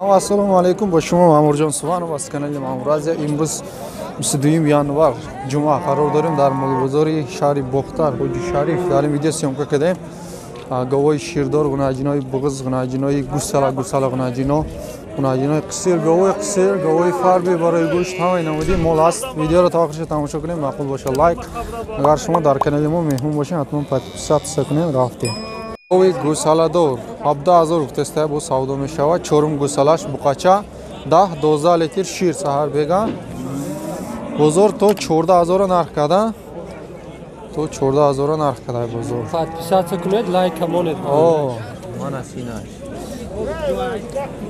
Assalomu alaykum, با شما مامورجان سوانو از کانال مامورازیا. امروز 22 январ جمعه قرار داریم در مغازه شهر بختر حاجی شریف داریم ویدیو سیمکا کردیم. گوای شیردار گناجینای بغض گناجینای گوسالا گناجینای قصیر گوای فاربی برای گوشت ها اینامدی مول است. ویدیو رو تا آخرش تماشا کنید. معقول باشه لایک. اگر شما در کانال ما مهمون باشین حتما پادپیسات کنید. رفتیم. گوی گوسالادور 17000 گفتسته بو سودا میشود. چورم گوسالاش بقاچا 10-12 لیتر شیر سحر بگا. بزرگ تو 14000 نرخ کرده. تو 14000 نرخ کرده بزرگ. پادپیسات کنید لایک کامونت. اوه من اسیناش.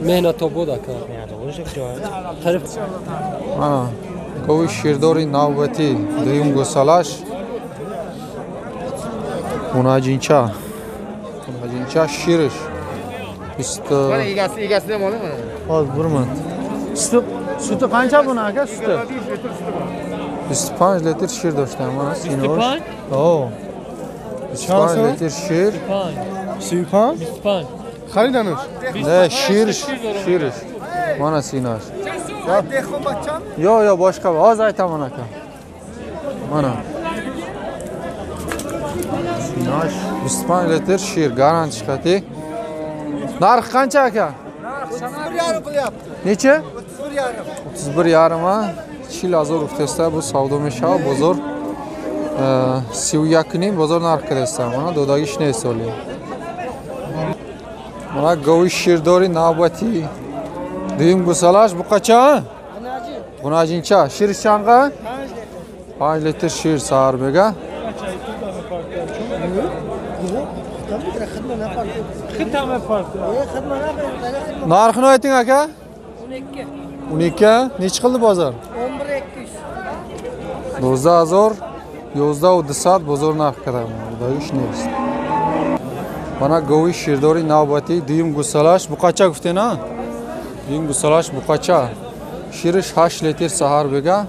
مهنت تو بود اکا. طرف. گوی شیرداری نوبتی دویم گوسالاش. گناجینچا شیرش. است. ایگاس نمونه. از برمان. sütü قancha buni aka sütü? 25 litr şir dاشتم من سینوش. اوه 25 litr şir. 25 خریدنش نه شیرش من سینوش. یا başka az aytam من aka. Mana. Sinaş 25 litr şir garanti çıkartı. Narx qancha aka? yarım qilyapti. Necha? 31 yarım ha. 4000 ruftesta bu savdo mesha bozor. 31 ni bozor narx kredesta. Mana dodagish ne soli. Mana govi shirdori navbati. Deyim gusalash bu qacha? Gunajincha. Shir chanqa? 5 litr shir sahar bega. Narxini ayting aka? 12. Necha qildi bozor? 11200. 11200 bozor narx qiladi. Xudoyish nemis. Mana govi shirdori navbati duyum gusalash bu qacha guftin ha? Duyum gusalash bu qacha. Shirish 8 litr sahar bega.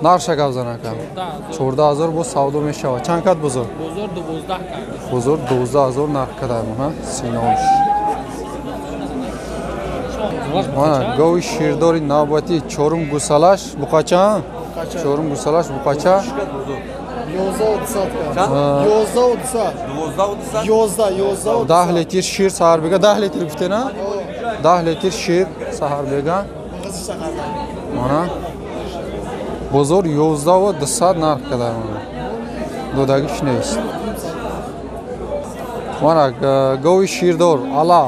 Narxa gavzan aka. 14000 bu savdo meshava. Chand qad bozor? Bozor 12000 narx qiladi mana Sinosh. Mana govi shirdori navbati çorum gusalash bu qacha? Çorum gusalash bu qacha? 10 litr shir sahar bega 10 litr guftena? 10 litr shir sahar bega. Mana bozor 11200 narx qiladi mana. Dodagish neist. Mana govi shirdor ala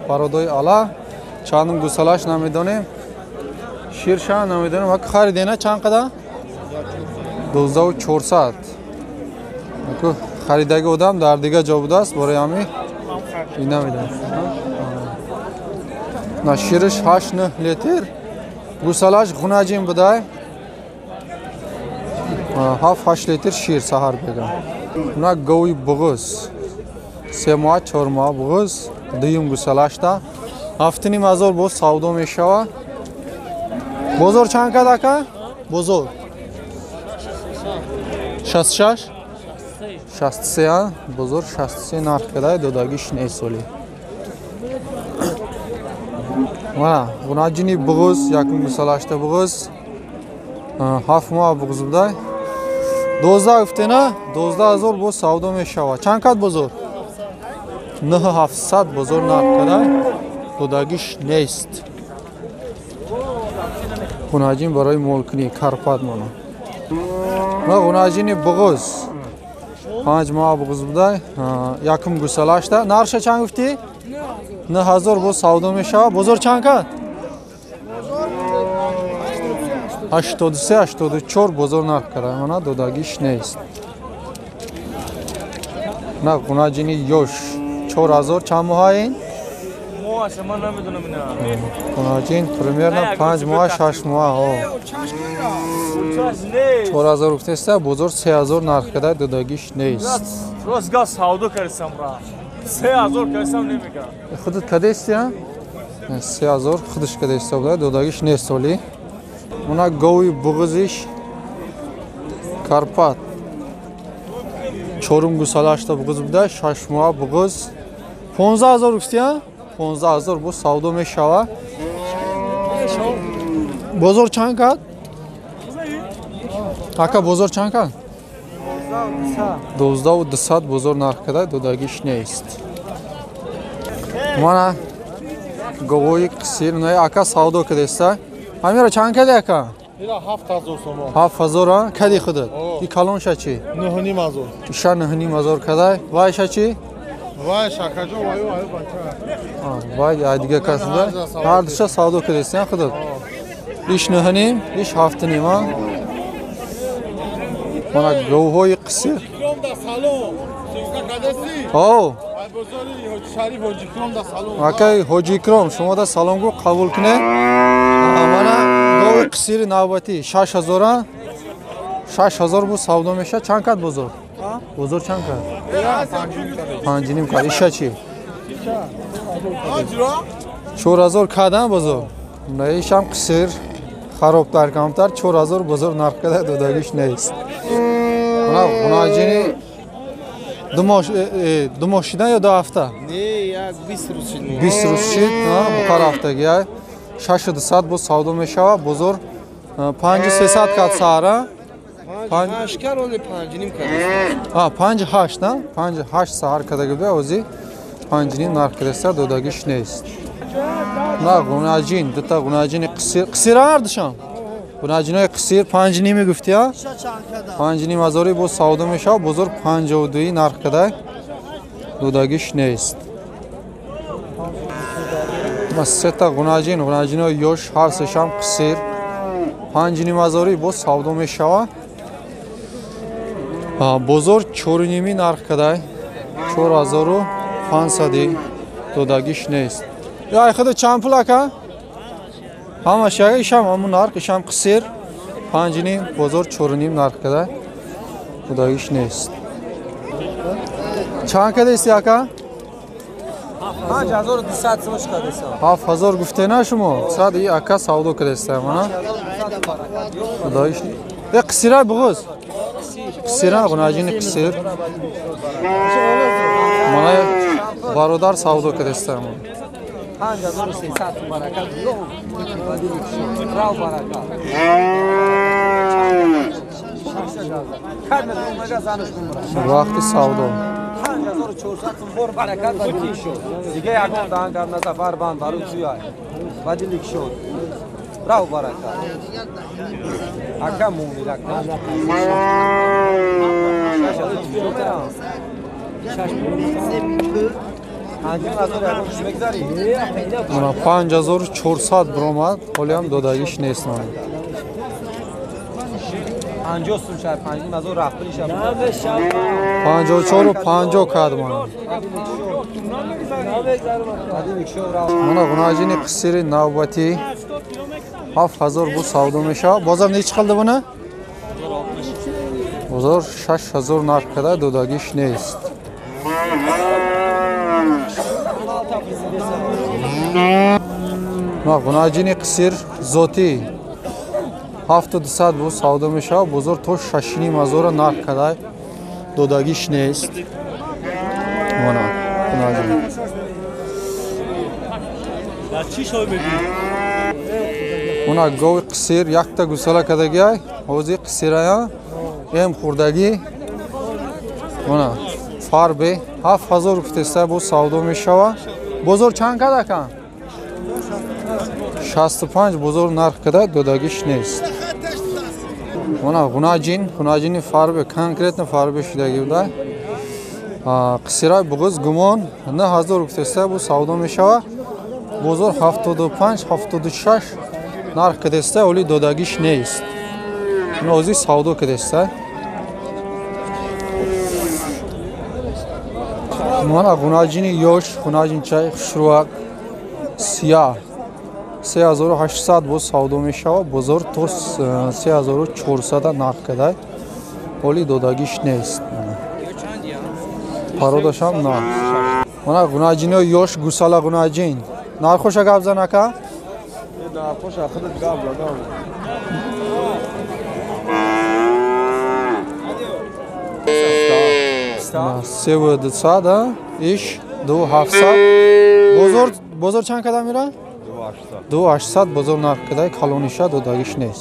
parodoy ala چندم گوسالاش نمیدونیم شیرشان نمیدونیم وقت خریدینه چند قدر 12400 خریدگی بودم در دیگه جا بوده است برای همی این نمیدونیم نه شیرش 8 لیتر گوسالاش خونجیم بوده 7-8 لیتر شیر سحر بگم نه گوی بغض 3 ماه 4 ماه بغض دویم گوسالاش دا هفتنیم هزار باز سودا میشود. بازار چند کد اکا؟ بازار 66 63 بازار 63 نرخ کده دادگیش نیسولی. وانا گناجینی بغض یکم گوسالاشته بغض 7 ماه بغض بوده 12 هفته نه 12000 باز سودا میشود. چند کد بازار 9700 بازار نرخ کده دادگیش نیست. گناجین برای مولکنی کارپات مانا. ما گناجینی بغض 5 ماه بغض بوده. یکم گوسالاش ده. نرخش چند گفتی؟ 9000 باز سودا میشه. بزرگ چند کد؟ 83-84 بزرگ نرخ کرده. مانا دادگیش نیست. نه گناجینی یوش 4000 چند ماه این؟ من نمیدونم اینا گناجین پرمیرنا 5 ماه 6 ماه 4000 گفتسته بزرگ 3000 نرخ کرده دادگیش نیست. راست گاز سودا کردم را 3000 کردم نمیگم خودت کده استی ها 3000 خودش کده استی بوده دادگیش نیست ولی اونا گوی بغضش کارپات چورم گوسالاشته بغض بوده 6 ماه بغض 15000 گفتی ها 15000 bu savdo meşava بزرگ چند کرد؟ اکا بزرگ چند کرد؟ 12,200 بزرگ نرخ کرده دودگیش نیست مانا گوی قصیر نه اکا سودو کرده است همیرا چند کرده اکا؟ اینا 7000 سوم 7000 کدی خودت این کالون شچی؟ 9500 ایشان 9500 کرده وای شچی؟ وای شکاجو وای بچا وای دیگه کس ده هر دوشا سودو کرده است خودت ایش 9 ایش 7 ها مانا گوهای قصیر کروم دا سالون سوزا کادسی او ای بزرگی حاجی شریف حاجی کروم دا سالون اکای حاجی کرم شما دا سالن گو قبول کنه مانا گوی قصیر نوبتی 6000 6000 بو سودو میشه چند کد بزرگ بزرگ چند کد 5 نیم کد ایشا چی هاجرا 4000 کدن بزرگ نه ایشام قصیر خرابتر کمتر 4000 بزرگ نرخ کرده دودگیش نیست اونا جنی دو ماه شدن یا 2 هفته نه یک 20 روز شد 20 روز شد بخار هفتگی 6200 بو سودو میشه بزرگ 5300 کد سهره 5 کرول 5 نیم کادسی 5 8 نه 5 8 سهر کده گبه اوزی 5 نیم نرخ کرده دودگیش نیست نه گوناجین دوتا گوناجین قصیر اردشام گوناجینای قصیر 5 نیمی گفتی ها 5 نیم هزاری بو سودو میشه بزرگ 52 نرخ کده دودگیش نیست ما سه تا گوناجینای یوش هر سشام قصیر 5 نیم هزاری بو سودو میشه بزرگ 4 نیمی نرخ کده 4500 دودگیش نیست یا خود چند پول اکا؟ همه شاید ایشم همون نرخ ایشم قصیر 5 نیم بزرگ 4 نیم نرخ کده دودگیش نیست چند کده ایستی اکا؟ 5200 سوش کرده 7000 گفته نه شما صد ای اکا سودو کده است مانا دودگیش نیست ای قصیره بغوز قصیره گناجین قصیر مانا برادر سودو کده است 5300 برکت راو برکت وقتی سودو 5400 بور برکت بدیل شد دیگه یکم دهن کرد نسفر بند برو سویای بدیل شد راو برکت اکم مونی رکن مانا 5400 برومد ولی هم دودگیش نیست مانا 50 سوم شاید 5 از اون رفتی شب 54 و 50 کد مانا مانا گوناجین قصیر نوبتی 7000 بو سودو میشه بازار نیچ خلده بونه؟ بازار 6000 نرخ کده دودگیش نیست گوناجین قصیر زوتی 7200 بو سودو میشه بزرگ تو 6500 نرخ کده دودگیش نیست مانا گوناجین چی شو میگی اونا گوی قصیر یک تا گوساله کدگی های حوزی قصیره ها ایم خوردگی اونا فاربی 7000 گفته بو سودو میشه بزرگ چند کده کن 65 بزرگ نرخ کده دودگیش نیست اونا گوناجین فاربی کنکریت فاربی شدگی بوده قصیره بغز گمان 9000 گفته بو سودو میشه بزرگ 75 76 نرخ کده ولی دودگیش نیست نوزی سودو کده مانا گوناجین یوش گوناجین چای خشروک سیاه 3800 بو سودو میشه بزرگ تو 3400 نرخ کده ولی دودگیش نیست پاروداشم نه مانا گوناجین یوش گوساله گوناجین نرخوش گپ زن اکا خوش خودت گاب لگام 3200 ایش 2700 بزرگ چند کدام میره 2800. 2800 бозор нарх кадай калонишад додагиш нест.